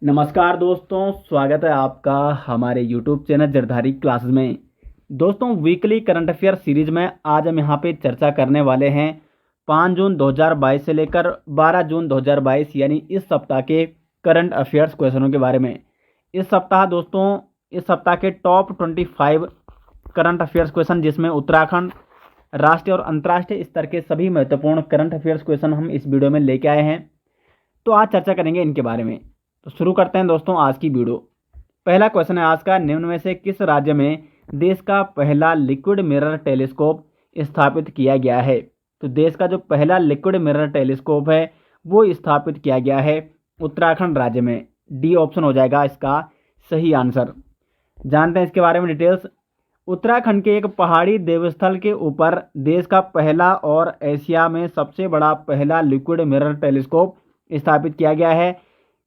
नमस्कार दोस्तों, स्वागत है आपका हमारे YouTube चैनल जरधारी क्लासेस में। दोस्तों, वीकली करंट अफेयर सीरीज में आज हम यहाँ पे चर्चा करने वाले हैं 5 जून 2022 से लेकर 12 जून 2022 यानी इस सप्ताह के करंट अफेयर्स क्वेश्चनों के बारे में। इस सप्ताह के टॉप 25 करंट अफेयर्स क्वेश्चन, जिसमें उत्तराखंड, राष्ट्रीय और अंतर्राष्ट्रीय स्तर के सभी महत्वपूर्ण करंट अफेयर्स क्वेश्चन हम इस वीडियो में लेके आए हैं। तो आज चर्चा करेंगे इनके बारे में। तो शुरू करते हैं दोस्तों आज की वीडियो। पहला क्वेश्चन है आज का, निम्न में से किस राज्य में देश का पहला लिक्विड मिरर टेलीस्कोप स्थापित किया गया है? तो देश का जो पहला लिक्विड मिरर टेलीस्कोप है वो स्थापित किया गया है उत्तराखंड राज्य में। डी ऑप्शन हो जाएगा इसका सही आंसर। जानते हैं इसके बारे में डिटेल्स। उत्तराखंड के एक पहाड़ी देवस्थल के ऊपर देश का पहला और एशिया में सबसे बड़ा पहला लिक्विड मिरर टेलीस्कोप स्थापित किया गया है।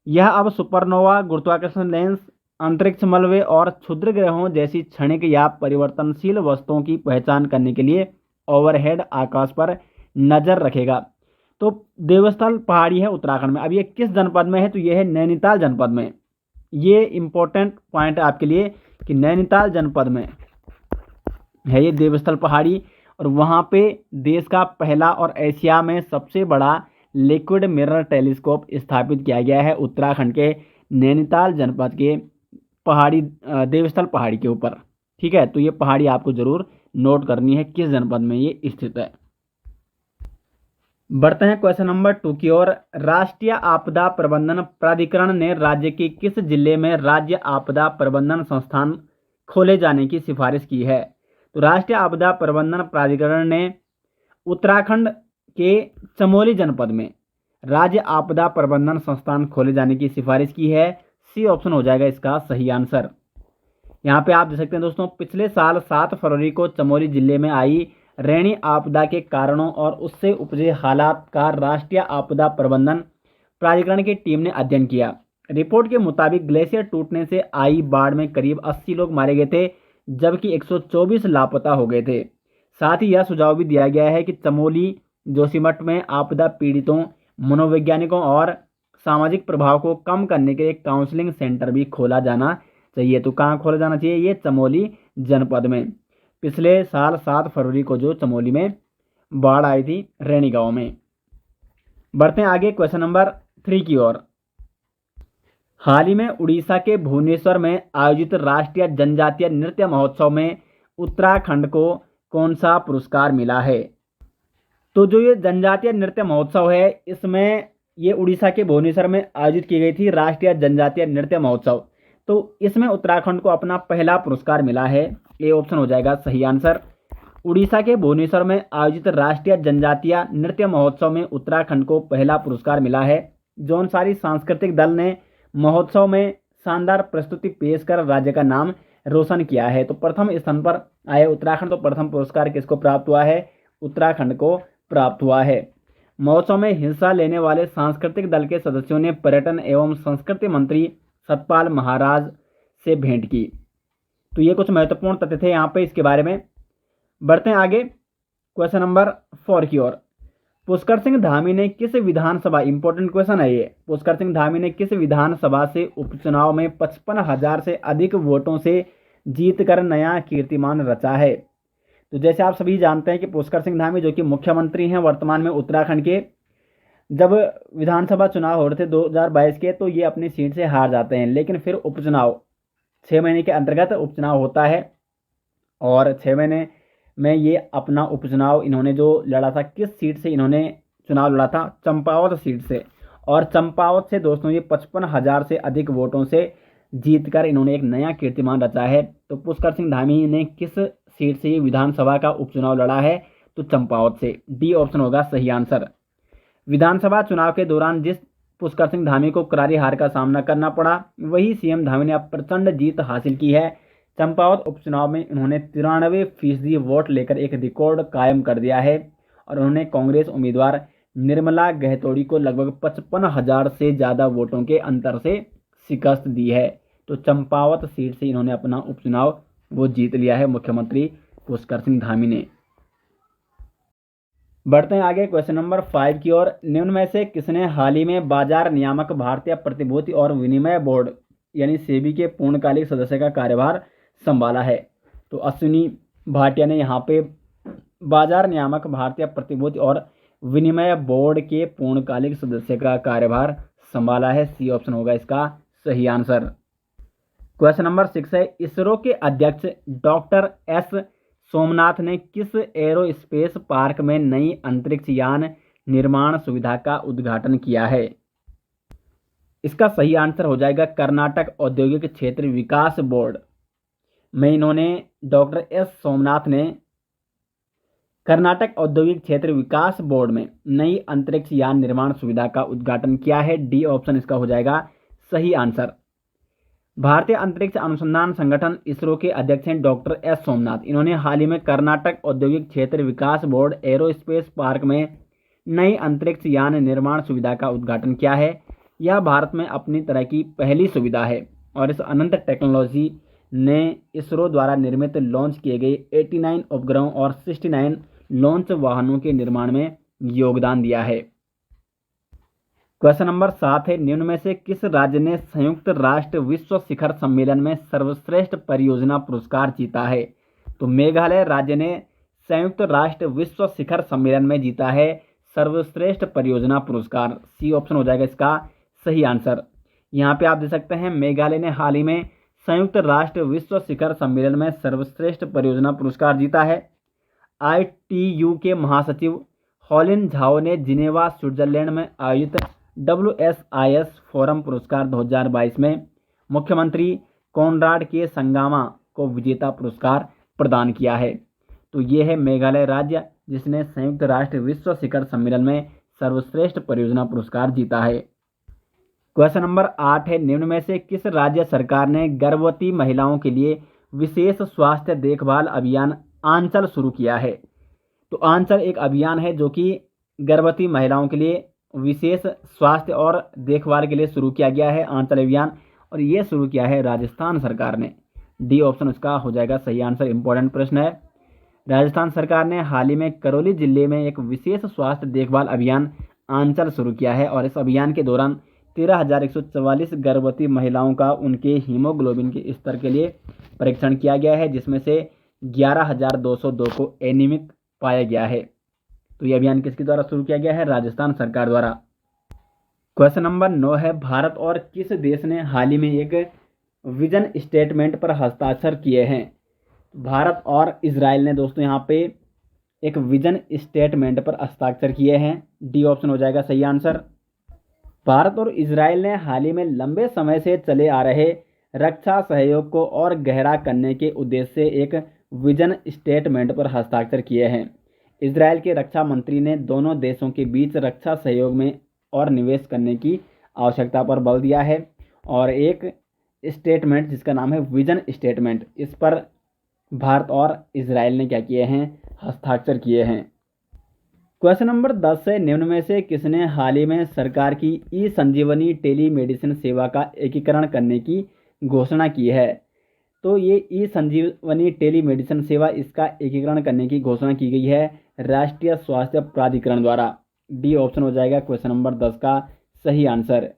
यह अब सुपरनोवा, गुरुत्वाकर्षण लेंस, अंतरिक्ष मलबे और क्षुद्र ग्रहों जैसी क्षणिक या परिवर्तनशील वस्तुओं की पहचान करने के लिए ओवरहेड आकाश पर नजर रखेगा। तो देवस्थल पहाड़ी है उत्तराखंड में। अब ये किस जनपद में है? तो ये है नैनीताल जनपद में। ये इंपॉर्टेंट पॉइंट है आपके लिए कि नैनीताल जनपद में है ये देवस्थल पहाड़ी, और वहाँ पे देश का पहला और एशिया में सबसे बड़ा लिक्विड मिरर टेलीस्कोप स्थापित किया गया है उत्तराखंड के नैनीताल जनपद के पहाड़ी देवस्थल पहाड़ी के ऊपर। ठीक है, तो ये पहाड़ी आपको जरूर नोट करनी है किस जनपद में ये स्थित है। बढ़ते हैं क्वेश्चन नंबर 2 की ओर। राष्ट्रीय आपदा प्रबंधन प्राधिकरण ने राज्य के किस जिले में राज्य आपदा प्रबंधन संस्थान खोले जाने की सिफारिश की है? तो राष्ट्रीय आपदा प्रबंधन प्राधिकरण ने उत्तराखंड के चमोली जनपद में राज्य आपदा प्रबंधन संस्थान खोले जाने की सिफारिश की है। सी ऑप्शन हो जाएगा इसका सही आंसर। यहाँ पे आप देख सकते हैं दोस्तों, पिछले साल 7 फरवरी को चमोली जिले में आई रैनी आपदा के कारणों और उससे उपजे हालात का राष्ट्रीय आपदा प्रबंधन प्राधिकरण की टीम ने अध्ययन किया। रिपोर्ट के मुताबिक ग्लेशियर टूटने से आई बाढ़ में करीब 80 लोग मारे गए थे, जबकि 124 लापता हो गए थे। साथ ही यह सुझाव भी दिया गया है कि चमोली जोशीमठ में आपदा पीड़ितों, मनोवैज्ञानिकों और सामाजिक प्रभाव को कम करने के लिए काउंसलिंग सेंटर भी खोला जाना चाहिए। तो कहाँ खोला जाना चाहिए? ये चमोली जनपद में। पिछले साल 7 फरवरी को जो चमोली में बाढ़ आई थी रैनी गांव में। बढ़ते हैं आगे क्वेश्चन नंबर 3 की ओर। हाल ही में उड़ीसा के भुवनेश्वर में आयोजित राष्ट्रीय जनजातीय नृत्य महोत्सव में उत्तराखंड को कौन सा पुरस्कार मिला है? तो जो ये जनजातीय नृत्य महोत्सव है, इसमें ये उड़ीसा के भुवनेश्वर में आयोजित की गई थी राष्ट्रीय जनजातीय नृत्य महोत्सव। तो इसमें उत्तराखंड को अपना पहला पुरस्कार मिला है। ए ऑप्शन हो जाएगा सही आंसर। उड़ीसा के भुवनेश्वर में आयोजित राष्ट्रीय जनजातीय नृत्य महोत्सव में उत्तराखंड को पहला पुरस्कार मिला है। जौनसारी सांस्कृतिक दल ने महोत्सव में शानदार प्रस्तुति पेश कर राज्य का नाम रोशन किया है। तो प्रथम स्थान पर आए उत्तराखंड। तो प्रथम पुरस्कार किसको प्राप्त हुआ है? उत्तराखंड को प्राप्त हुआ है। महोत्सव में हिस्सा लेने वाले सांस्कृतिक दल के सदस्यों ने पर्यटन एवं संस्कृति मंत्री सतपाल महाराज से भेंट की। तो ये कुछ महत्वपूर्ण तथ्य थे यहाँ पे इसके बारे में। बढ़ते हैं आगे क्वेश्चन नंबर 4 की ओर। पुष्कर सिंह धामी ने किस विधानसभा, इंपॉर्टेंट क्वेश्चन है ये, पुष्कर सिंह धामी ने किस विधानसभा से उपचुनाव में 55,000 से अधिक वोटों से जीतकर नया कीर्तिमान रचा है? तो जैसे आप सभी जानते हैं कि पुष्कर सिंह धामी जो कि मुख्यमंत्री हैं वर्तमान में उत्तराखंड के, जब विधानसभा चुनाव हो रहे थे 2022 के, तो ये अपनी सीट से हार जाते हैं। लेकिन फिर उपचुनाव 6 महीने के अंतर्गत उपचुनाव होता है, और 6 महीने में ये अपना उपचुनाव इन्होंने जो लड़ा था, किस सीट से इन्होंने चुनाव लड़ा था? चंपावत सीट से। और चंपावत से दोस्तों ये 55,000 से अधिक वोटों से जीतकर इन्होंने एक नया कीर्तिमान रचा है। तो पुष्कर सिंह धामी ने किस सीट से ये विधानसभा का उपचुनाव लड़ा है? तो चंपावत से। डी ऑप्शन होगा सही आंसर। विधानसभा चुनाव के दौरान जिस पुष्कर सिंह धामी को करारी हार का सामना करना पड़ा, वही सीएम धामी ने अब प्रचंड जीत हासिल की है। चंपावत उपचुनाव में उन्होंने 93% वोट लेकर एक रिकॉर्ड कायम कर दिया है, और उन्होंने कांग्रेस उम्मीदवार निर्मला गहतोड़ी को लगभग 55,000 से ज़्यादा वोटों के अंतर से शिकस्त दी है। तो चंपावत सीट से इन्होंने अपना उपचुनाव वो जीत लिया है मुख्यमंत्री पुष्कर सिंह धामी ने। बढ़ते हैं आगे क्वेश्चन नंबर 5 की ओर। निम्न में से किसने हाल ही में बाजार नियामक भारतीय प्रतिभूति और विनिमय बोर्ड यानी सेबी के पूर्णकालिक सदस्य का कार्यभार संभाला है? तो अश्विनी भाटिया ने यहाँ पे बाजार नियामक भारतीय प्रतिभूति और विनिमय बोर्ड के पूर्णकालिक सदस्य का कार्यभार संभाला है। सी ऑप्शन होगा इसका सही आंसर। क्वेश्चन नंबर 6 है, इसरो के अध्यक्ष डॉक्टर एस सोमनाथ ने किस एरोस्पेस पार्क में नई अंतरिक्ष यान निर्माण सुविधा का उद्घाटन किया है? इसका सही आंसर हो जाएगा कर्नाटक औद्योगिक क्षेत्र विकास बोर्ड में इन्होंने डॉक्टर एस सोमनाथ ने कर्नाटक औद्योगिक क्षेत्र विकास बोर्ड में नई अंतरिक्ष यान निर्माण सुविधा का उद्घाटन किया है। डी ऑप्शन इसका हो जाएगा सही आंसर। भारतीय अंतरिक्ष अनुसंधान संगठन इसरो के अध्यक्ष हैं डॉक्टर एस सोमनाथ। इन्होंने हाल ही में कर्नाटक औद्योगिक क्षेत्र विकास बोर्ड एरोस्पेस पार्क में नई अंतरिक्ष यान निर्माण सुविधा का उद्घाटन किया है। यह भारत में अपनी तरह की पहली सुविधा है और इस अनंत टेक्नोलॉजी ने इसरो द्वारा निर्मित लॉन्च किए गए 89 उपग्रहों और 69 लॉन्च वाहनों के निर्माण में योगदान दिया है। क्वेश्चन नंबर 7 है, निम्न में से किस राज्य ने संयुक्त राष्ट्र विश्व शिखर सम्मेलन में सर्वश्रेष्ठ परियोजना पुरस्कार जीता है? तो मेघालय राज्य ने संयुक्त राष्ट्र विश्व शिखर सम्मेलन में जीता है सर्वश्रेष्ठ परियोजना पुरस्कार। सी ऑप्शन हो जाएगा इसका सही आंसर। यहाँ पे आप देख सकते हैं मेघालय ने हाल ही में संयुक्त राष्ट्र विश्व शिखर सम्मेलन में सर्वश्रेष्ठ परियोजना पुरस्कार जीता है। ITU के महासचिव हॉलिन झाओ ने जिनेवा स्विट्जरलैंड में आयोजित WSIS फोरम पुरस्कार 2022 में मुख्यमंत्री कोनराड के संगामा को विजेता पुरस्कार प्रदान किया है। तो ये है मेघालय राज्य जिसने संयुक्त राष्ट्र विश्व शिखर सम्मेलन में सर्वश्रेष्ठ परियोजना पुरस्कार जीता है। क्वेश्चन नंबर 8 है, निम्न में से किस राज्य सरकार ने गर्भवती महिलाओं के लिए विशेष स्वास्थ्य देखभाल अभियान आंचल शुरू किया है? तो आंचल एक अभियान है जो कि गर्भवती महिलाओं के लिए विशेष स्वास्थ्य और देखभाल के लिए शुरू किया गया है आंचल अभियान, और ये शुरू किया है राजस्थान सरकार ने। डी ऑप्शन उसका हो जाएगा सही आंसर। इंपॉर्टेंट प्रश्न है। राजस्थान सरकार ने हाल ही में करौली जिले में एक विशेष स्वास्थ्य देखभाल अभियान आंचल शुरू किया है और इस अभियान के दौरान 13,144 गर्भवती महिलाओं का उनके हीमोग्लोबिन के स्तर के लिए परीक्षण किया गया है, जिसमें से 11,202 को एनीमिक पाया गया है। तो ये अभियान किसके द्वारा शुरू किया गया है? राजस्थान सरकार द्वारा। क्वेश्चन नंबर 9 है, भारत और किस देश ने हाल ही में एक विजन स्टेटमेंट पर हस्ताक्षर किए हैं? भारत और इजराइल ने दोस्तों यहाँ पे एक विजन स्टेटमेंट पर हस्ताक्षर किए हैं। डी ऑप्शन हो जाएगा सही आंसर। भारत और इजराइल ने हाल ही में लंबे समय से चले आ रहे रक्षा सहयोग को और गहरा करने के उद्देश्य से एक विजन स्टेटमेंट पर हस्ताक्षर किए हैं। इजराइल के रक्षा मंत्री ने दोनों देशों के बीच रक्षा सहयोग में और निवेश करने की आवश्यकता पर बल दिया है और एक स्टेटमेंट जिसका नाम है विजन स्टेटमेंट, इस पर भारत और इजराइल ने क्या किए हैं? हस्ताक्षर किए हैं। क्वेश्चन नंबर 10 है, निम्न में से किसने हाल ही में सरकार की ई संजीवनी टेलीमेडिसिन सेवा का एकीकरण करने की घोषणा की है? तो ये ई संजीवनी टेलीमेडिसिन सेवा, इसका एकीकरण करने की घोषणा की गई है राष्ट्रीय स्वास्थ्य प्राधिकरण द्वारा। डी ऑप्शन हो जाएगा क्वेश्चन नंबर 10 का सही आंसर।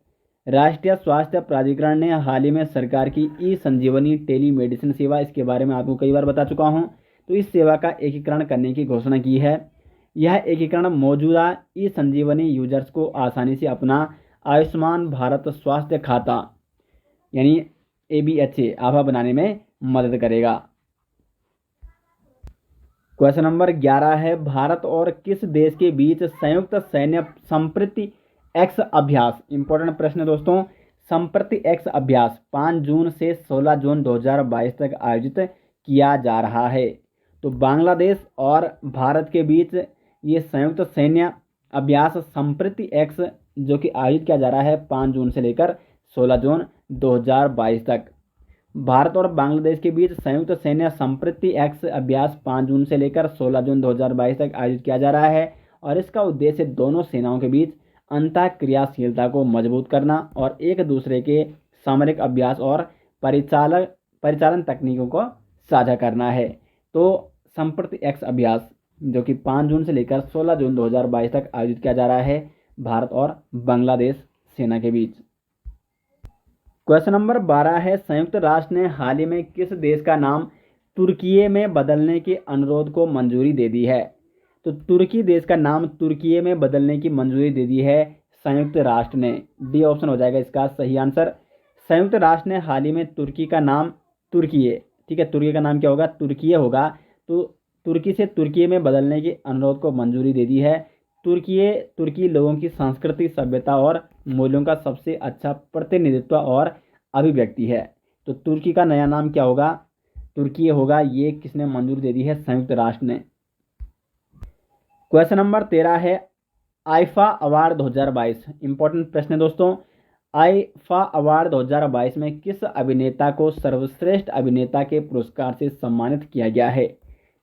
राष्ट्रीय स्वास्थ्य प्राधिकरण ने हाल ही में सरकार की ई संजीवनी टेलीमेडिसिन सेवा, इसके बारे में आपको कई बार बता चुका हूं, तो इस सेवा का एकीकरण करने की घोषणा की है। यह एकीकरण मौजूदा ई संजीवनी यूजर्स को आसानी से अपना आयुष्मान भारत स्वास्थ्य खाता यानी ABHA आभा बनाने में मदद करेगा। क्वेश्चन नंबर 11 है, भारत और किस देश के बीच संयुक्त सैन्य संप्रति एक्स अभ्यास, इंपॉर्टेंट प्रश्न दोस्तों, संप्रति एक्स अभ्यास 5 जून से 16 जून 2022 तक आयोजित किया जा रहा है? तो बांग्लादेश और भारत के बीच ये संयुक्त सैन्य अभ्यास संप्रति एक्स जो कि आयोजित किया जा रहा है 5 जून से लेकर 16 जून 2022 तक। भारत और बांग्लादेश के बीच संयुक्त सैन्य संप्रति एक्स अभ्यास 5 जून से लेकर 16 जून 2022 तक आयोजित किया जा रहा है और इसका उद्देश्य दोनों सेनाओं के बीच अंतः क्रियाशीलता को मजबूत करना और एक दूसरे के सामरिक अभ्यास और परिचालन तकनीकों को साझा करना है। तो संप्रति एक्स अभ्यास जो कि 5 जून से लेकर 16 जून 2022 तक आयोजित किया जा रहा है भारत और बांग्लादेश सेना के बीच। क्वेश्चन नंबर 12 है, संयुक्त राष्ट्र ने हाल ही में किस देश का नाम तुर्की में बदलने के अनुरोध को मंजूरी दे दी है? तो तुर्की देश का नाम तुर्की में बदलने की मंजूरी दे दी है संयुक्त राष्ट्र ने। डी ऑप्शन हो जाएगा इसका सही आंसर। संयुक्त राष्ट्र ने हाल ही में तुर्की का नाम तुर्की, ठीक है, तुर्की का नाम क्या होगा? तुर्की होगा। तो तुर्की से तुर्की में बदलने के अनुरोध को मंजूरी दे दी है। तुर्की लोगों की संस्कृति, सभ्यता और मूल्यों का सबसे अच्छा प्रतिनिधित्व और अभिव्यक्ति है। तो तुर्की का नया नाम क्या होगा? तुर्की होगा। ये किसने मंजूरी दे दी है? संयुक्त राष्ट्र ने। क्वेश्चन नंबर 13 है, आईफा अवार्ड 2022 इंपॉर्टेंट प्रश्न है दोस्तों। आईफा अवार्ड 2022 में किस अभिनेता को सर्वश्रेष्ठ अभिनेता के पुरस्कार से सम्मानित किया गया है?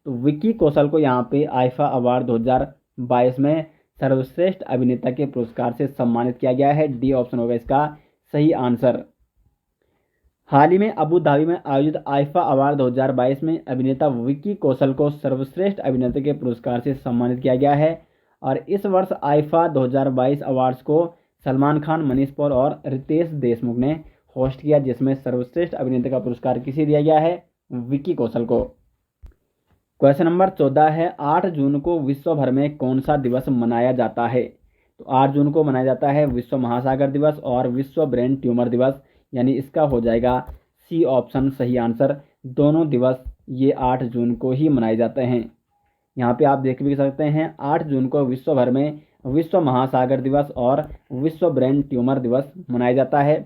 तो विक्की कौशल को यहाँ पे आईफा अवार्ड 2022 में सर्वश्रेष्ठ अभिनेता के पुरस्कार से सम्मानित किया गया है। डी ऑप्शन होगा इसका सही आंसर। हाल ही में अबू धाबी में आयोजित आईफा अवार्ड 2022 में अभिनेता विक्की कौशल को सर्वश्रेष्ठ अभिनेता के पुरस्कार से सम्मानित किया गया है। और इस वर्ष आईफा 2022 अवार्ड्स को सलमान खान, मनीष पॉल और रितेश देशमुख ने होस्ट किया, जिसमें सर्वश्रेष्ठ अभिनेता का पुरस्कार किसे दिया गया है? विक्की कौशल को। क्वेश्चन नंबर 14 है, 8 जून को विश्व भर में कौन सा दिवस मनाया जाता है? तो 8 जून को मनाया जाता है विश्व महासागर दिवस और विश्व ब्रेन ट्यूमर दिवस, यानी इसका हो जाएगा सी ऑप्शन सही आंसर। दोनों दिवस ये 8 जून को ही मनाए जाते हैं। यहाँ पे आप देख भी सकते हैं 8 जून को विश्व भर में विश्व महासागर दिवस और विश्व ब्रेन ट्यूमर दिवस मनाया जाता है।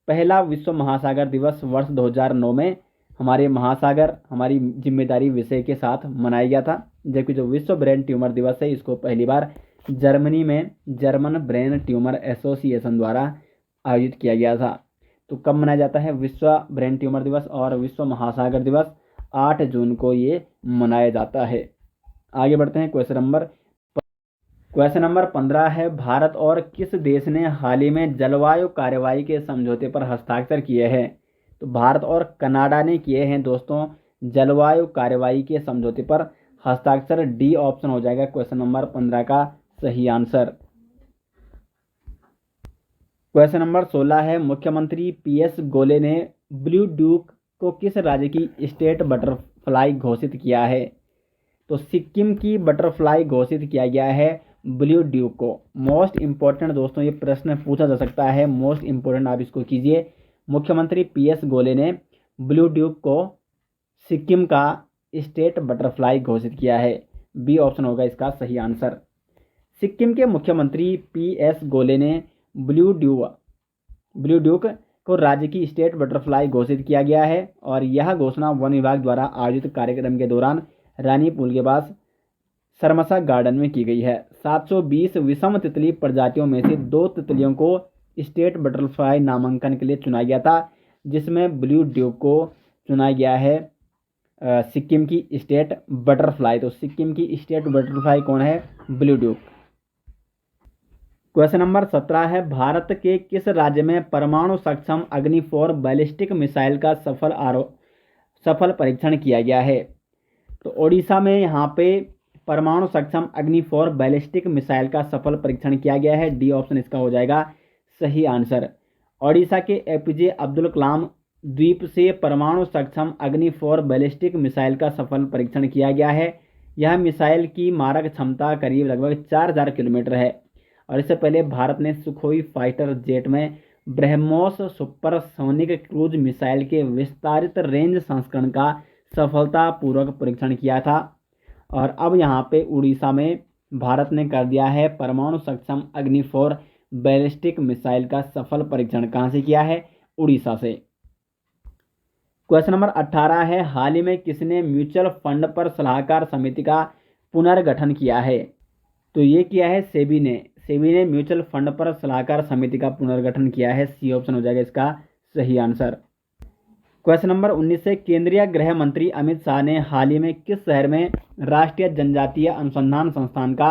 पहला विश्व महासागर दिवस वर्ष 2009 में हमारे महासागर हमारी जिम्मेदारी विषय के साथ मनाया गया था, जबकि जो विश्व ब्रेन ट्यूमर दिवस है इसको पहली बार जर्मनी में जर्मन ब्रेन ट्यूमर एसोसिएशन द्वारा आयोजित किया गया था। तो कब मनाया जाता है विश्व ब्रेन ट्यूमर दिवस और विश्व महासागर दिवस? 8 जून को ये मनाया जाता है। आगे बढ़ते हैं। क्वेश्चन नंबर 15 है, भारत और किस देश ने हाल ही में जलवायु कार्रवाई के समझौते पर हस्ताक्षर किए हैं? तो भारत और कनाडा ने किए हैं दोस्तों जलवायु कार्रवाई के समझौते पर हस्ताक्षर। डी ऑप्शन हो जाएगा क्वेश्चन नंबर 15 का सही आंसर। क्वेश्चन नंबर 16 है, मुख्यमंत्री पीएस गोले ने ब्लू ड्यूक को किस राज्य की स्टेट बटरफ्लाई घोषित किया है? तो सिक्किम की बटरफ्लाई घोषित किया गया है ब्लू ड्यूक को। मोस्ट इंपॉर्टेंट दोस्तों ये प्रश्न पूछा जा सकता है, मोस्ट इंपॉर्टेंट आप इसको कीजिए। मुख्यमंत्री पीएस गोले ने ब्लू ड्यूक को सिक्किम का स्टेट बटरफ्लाई घोषित किया है। बी ऑप्शन होगा इसका सही आंसर। सिक्किम के मुख्यमंत्री पीएस गोले ने ब्लू ड्यूक को राज्य की स्टेट बटरफ्लाई घोषित किया गया है और यह घोषणा वन विभाग द्वारा आयोजित कार्यक्रम के दौरान रानी पुल के पास सरमसा गार्डन में की गई है। 720 विषम तितली प्रजातियों में से 2 तितलियों को स्टेट बटरफ्लाई नामांकन के लिए चुना गया था, जिसमें ब्लू ड्यूक को चुना गया है सिक्किम की स्टेट बटरफ्लाई। तो सिक्किम की स्टेट बटरफ्लाई कौन है? Blue Duke. क्वेश्चन नंबर 17 है, भारत के किस राज्य में परमाणु सक्षम अग्नि 4 बैलिस्टिक मिसाइल का सफल परीक्षण किया गया है? तो ओडिशा में यहाँ पे परमाणु सक्षम अग्नि 4 बैलिस्टिक मिसाइल का सफल परीक्षण किया गया है। डी ऑप्शन इसका हो जाएगा सही आंसर। ओडिशा के एपीजे अब्दुल कलाम द्वीप से परमाणु सक्षम अग्नि 4 बैलिस्टिक मिसाइल का सफल परीक्षण किया गया है। यह मिसाइल की मारक क्षमता करीब लगभग 4000 किलोमीटर है और इससे पहले भारत ने सुखोई फाइटर जेट में ब्रह्मोस सुपरसोनिक क्रूज मिसाइल के विस्तारित रेंज संस्करण का सफलतापूर्वक परीक्षण किया था। और अब यहाँ पे उड़ीसा में भारत ने कर दिया है परमाणु सक्षम अग्नि 4 बैलिस्टिक मिसाइल का सफल परीक्षण। कहाँ से किया है? उड़ीसा से। क्वेश्चन नंबर 18 है, हाल ही में किसने म्यूचुअल फंड पर सलाहकार समिति का पुनर्गठन किया है? तो ये किया है सेबी ने म्यूचुअल फंड पर सलाहकार समिति का पुनर्गठन किया है। सी ऑप्शन हो जाएगा इसका सही आंसर। क्वेश्चन नंबर 19 से, केंद्रीय गृह मंत्री अमित शाह ने हाल ही में किस शहर में राष्ट्रीय जनजातीय अनुसंधान संस्थान का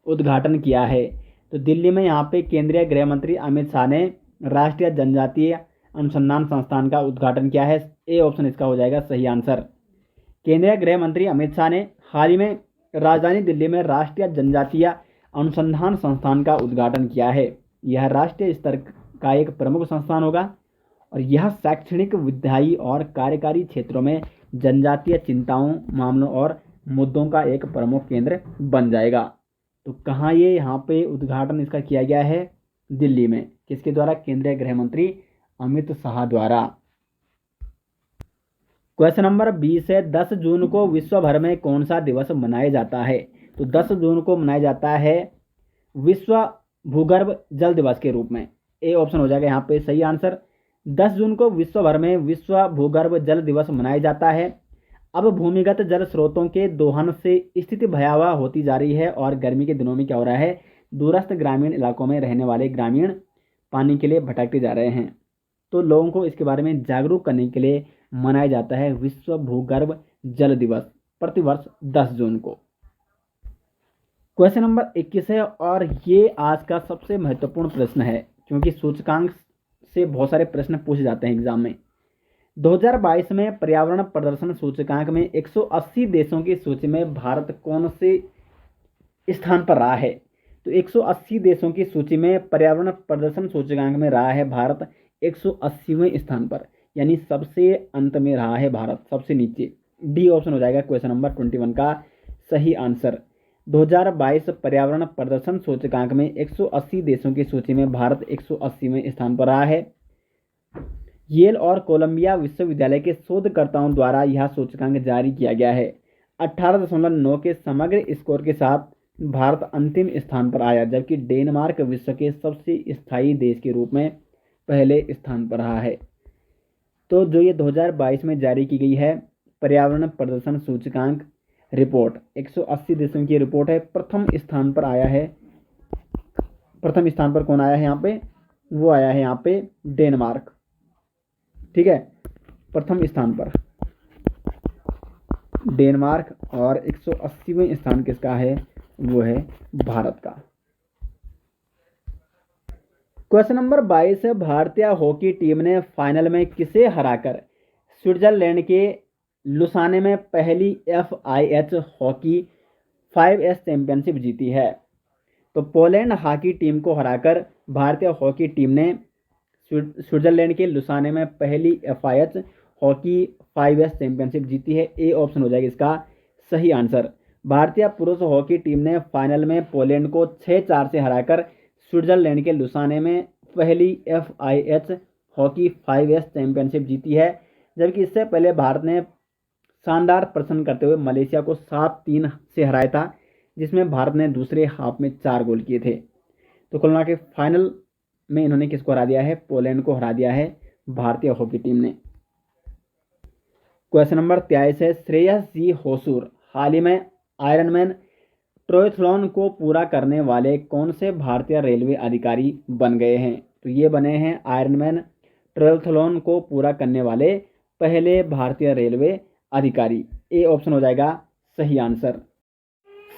उद्घाटन किया है? तो दिल्ली में यहाँ पे केंद्रीय गृह मंत्री अमित शाह ने राष्ट्रीय जनजातीय अनुसंधान संस्थान का उद्घाटन किया है। ए ऑप्शन इसका हो जाएगा सही आंसर। केंद्रीय गृह मंत्री अमित शाह ने हाल ही में राजधानी दिल्ली में राष्ट्रीय जनजातीय अनुसंधान संस्थान का उद्घाटन किया है। यह राष्ट्रीय स्तर का एक प्रमुख संस्थान होगा और यह शैक्षणिक, विधायी और कार्यकारी क्षेत्रों में जनजातीय चिंताओं, मामलों और मुद्दों का एक प्रमुख केंद्र बन जाएगा। तो कहाँ ये यहाँ पे उद्घाटन इसका किया गया है? दिल्ली में। किसके द्वारा? केंद्रीय गृह मंत्री अमित शाह द्वारा। क्वेश्चन नंबर 20 है, 10 जून को विश्व भर में कौन सा दिवस मनाया जाता है? तो 10 जून को मनाया जाता है विश्व भूगर्भ जल दिवस के रूप में। ए ऑप्शन हो जाएगा यहाँ पे सही आंसर। 10 जून को विश्व भर में विश्व भूगर्भ जल दिवस मनाया जाता है। अब भूमिगत जल स्रोतों के दोहन से स्थिति भयावह होती जा रही है और गर्मी के दिनों में क्या हो रहा है, दूरस्थ ग्रामीण इलाकों में रहने वाले ग्रामीण पानी के लिए भटकते जा रहे हैं। तो लोगों को इसके बारे में जागरूक करने के लिए मनाया जाता है विश्व भूगर्भ जल दिवस प्रतिवर्ष 10 जून को। क्वेश्चन नंबर 21 है और ये आज का सबसे महत्वपूर्ण प्रश्न है क्योंकि सूचकांक से बहुत सारे प्रश्न पूछे जाते हैं एग्जाम में। 2022 में पर्यावरण प्रदर्शन सूचकांक में 180 देशों की सूची में भारत कौन से स्थान पर रहा है? तो 180 देशों की सूची में पर्यावरण प्रदर्शन सूचकांक में रहा है भारत 180वें स्थान पर, यानी सबसे अंत में रहा है भारत, सबसे नीचे। डी ऑप्शन हो जाएगा क्वेश्चन नंबर 21 का सही आंसर। 2022 पर्यावरण प्रदर्शन सूचकांक में 180 देशों की सूची में भारत 180वें स्थान पर रहा है। येल और कोलंबिया विश्वविद्यालय के शोधकर्ताओं द्वारा यह सूचकांक जारी किया गया है। 18.9 के समग्र स्कोर के साथ भारत अंतिम स्थान पर आया, जबकि डेनमार्क विश्व के सबसे स्थायी देश के रूप में पहले स्थान पर रहा है। तो जो ये 2022 में जारी की गई है पर्यावरण प्रदर्शन सूचकांक रिपोर्ट, 180 देशों की रिपोर्ट है, प्रथम स्थान पर आया है। प्रथम स्थान पर कौन आया है यहाँ पे? वो आया है यहाँ पे डेनमार्क। ठीक है, प्रथम स्थान पर डेनमार्क और 180वें स्थान किसका है? वो है भारत का। क्वेश्चन नंबर 22 है, भारतीय हॉकी टीम ने फाइनल में किसे हराकर स्विट्जरलैंड के लुसाने में पहली FIH हॉकी 5S चैंपियनशिप जीती है? तो पोलैंड हॉकी टीम को हराकर भारतीय हॉकी टीम ने स्विट्जरलैंड के लुसाने में पहली FIH हॉकी 5S चैंपियनशिप जीती है। ए ऑप्शन हो जाएगा इसका सही आंसर। भारतीय पुरुष हॉकी टीम ने फाइनल में पोलैंड को 6-4 से हराकर स्विट्जरलैंड के लुसाने में पहली FIH हॉकी 5S चैंपियनशिप जीती है, जबकि इससे पहले भारत ने शानदार प्रदर्शन करते हुए मलेशिया को 7-3 से हराया था, जिसमें भारत ने दूसरे हाफ में 4 गोल किए थे। तो कुल मिला के फाइनल में इन्होंने किसको हरा दिया है? पोलैंड को हरा दिया है भारतीय हॉकी टीम ने। क्वेश्चन नंबर 23 है, श्रेयस जी होसूर हाल ही में आयरनमैन ट्रायथलॉन को पूरा करने वाले कौन से भारतीय रेलवे अधिकारी बन गए हैं? तो ये बने हैं आयरनमैन ट्रायथलॉन को पूरा करने वाले पहले भारतीय रेलवे अधिकारी। ए ऑप्शन हो जाएगा सही आंसर।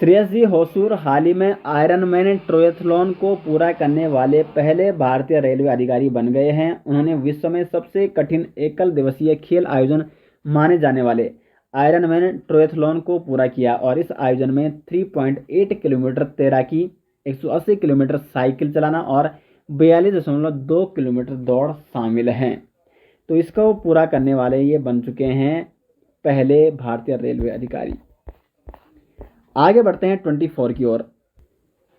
श्रेयस जी होसूर हाल ही में आयरनमैन ट्रायथलॉन को पूरा करने वाले पहले भारतीय रेलवे अधिकारी बन गए हैं। उन्होंने विश्व में सबसे कठिन एकल दिवसीय खेल आयोजन माने जाने वाले आयरनमैन ट्रायथलॉन को पूरा किया और इस आयोजन में 3.8 किलोमीटर तैराकी, 180 किलोमीटर साइकिल चलाना और 42.2 किलोमीटर दौड़ शामिल हैं। तो इसको पूरा करने वाले ये बन चुके हैं पहले भारतीय रेलवे अधिकारी। आगे बढ़ते हैं 24 की ओर।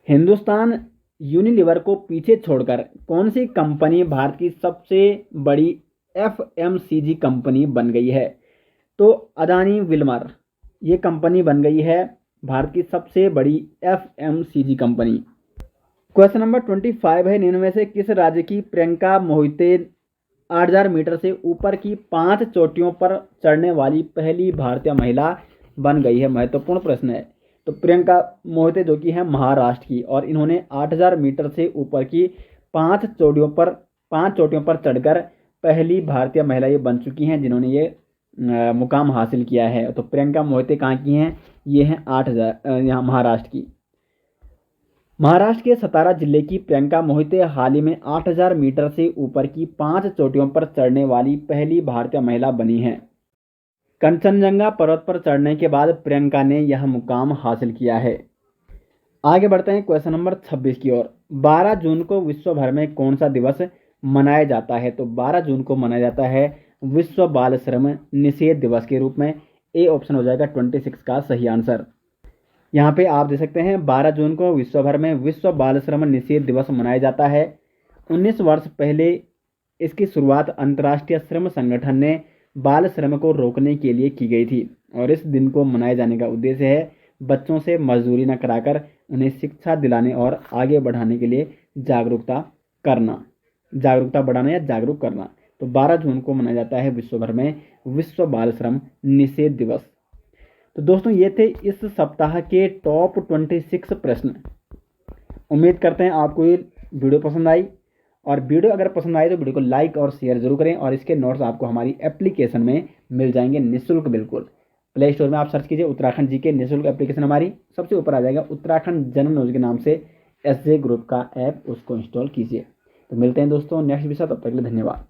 हिंदुस्तान यूनिलीवर को पीछे छोड़कर कौन सी कंपनी भारत की सबसे बड़ी FMCG कंपनी बन गई है? तो अदानी विल्मर ये कंपनी बन गई है भारत की सबसे बड़ी FMCG कंपनी। क्वेश्चन नंबर 25 है, निम्न में से किस राज्य की प्रियंका मोहिते 8000 मीटर से ऊपर की 5 चोटियों पर चढ़ने वाली पहली भारतीय महिला बन गई है? महत्वपूर्ण प्रश्न है। तो प्रियंका मोहिते जो कि है महाराष्ट्र की, और इन्होंने 8000 मीटर से ऊपर की 5 चोटियों पर चढ़कर पहली भारतीय महिला ये बन चुकी हैं जिन्होंने ये मुकाम हासिल किया है। तो प्रियंका मोहिते कहाँ की हैं? ये हैं 8000 यहाँ महाराष्ट्र की। महाराष्ट्र के सतारा जिले की प्रियंका मोहिते हाल ही में 8000 मीटर से ऊपर की 5 चोटियों पर चढ़ने वाली पहली भारतीय महिला बनी हैं। कंचनजंगा पर्वत पर चढ़ने के बाद प्रियंका ने यह मुकाम हासिल किया है। आगे बढ़ते हैं क्वेश्चन नंबर 26 की ओर। 12 जून को विश्व भर में कौन सा दिवस मनाया जाता है? तो 12 जून को मनाया जाता है विश्व बाल श्रम निषेध दिवस के रूप में। ए ऑप्शन हो जाएगा 26 का सही आंसर। यहाँ पे आप देख सकते हैं 12 जून को विश्व भर में विश्व बाल श्रम निषेध दिवस मनाया जाता है। 19 वर्ष पहले इसकी शुरुआत अंतर्राष्ट्रीय श्रम संगठन ने बाल श्रम को रोकने के लिए की गई थी और इस दिन को मनाए जाने का उद्देश्य है बच्चों से मजदूरी न कराकर उन्हें शिक्षा दिलाने और आगे बढ़ाने के लिए जागरूकता बढ़ाना या जागरूक करना। तो 12 जून को मनाया जाता है विश्व भर में विश्व बाल श्रम निषेध दिवस। तो दोस्तों ये थे इस सप्ताह के टॉप 26 प्रश्न। उम्मीद करते हैं आपको ये वीडियो पसंद आई, और वीडियो अगर पसंद आए तो वीडियो को लाइक और शेयर जरूर करें। और इसके नोट्स आपको हमारी एप्लीकेशन में मिल जाएंगे निःशुल्क। बिल्कुल प्ले स्टोर में आप सर्च कीजिए उत्तराखंड जी के निःशुल्क एप्लीकेशन, हमारी सबसे ऊपर आ जाएगा उत्तराखंड जनरल नॉलेज के नाम से एसजे ग्रुप का ऐप, उसको इंस्टॉल कीजिए। तो मिलते हैं दोस्तों नेक्स्ट विषय, तब तक के लिए धन्यवाद।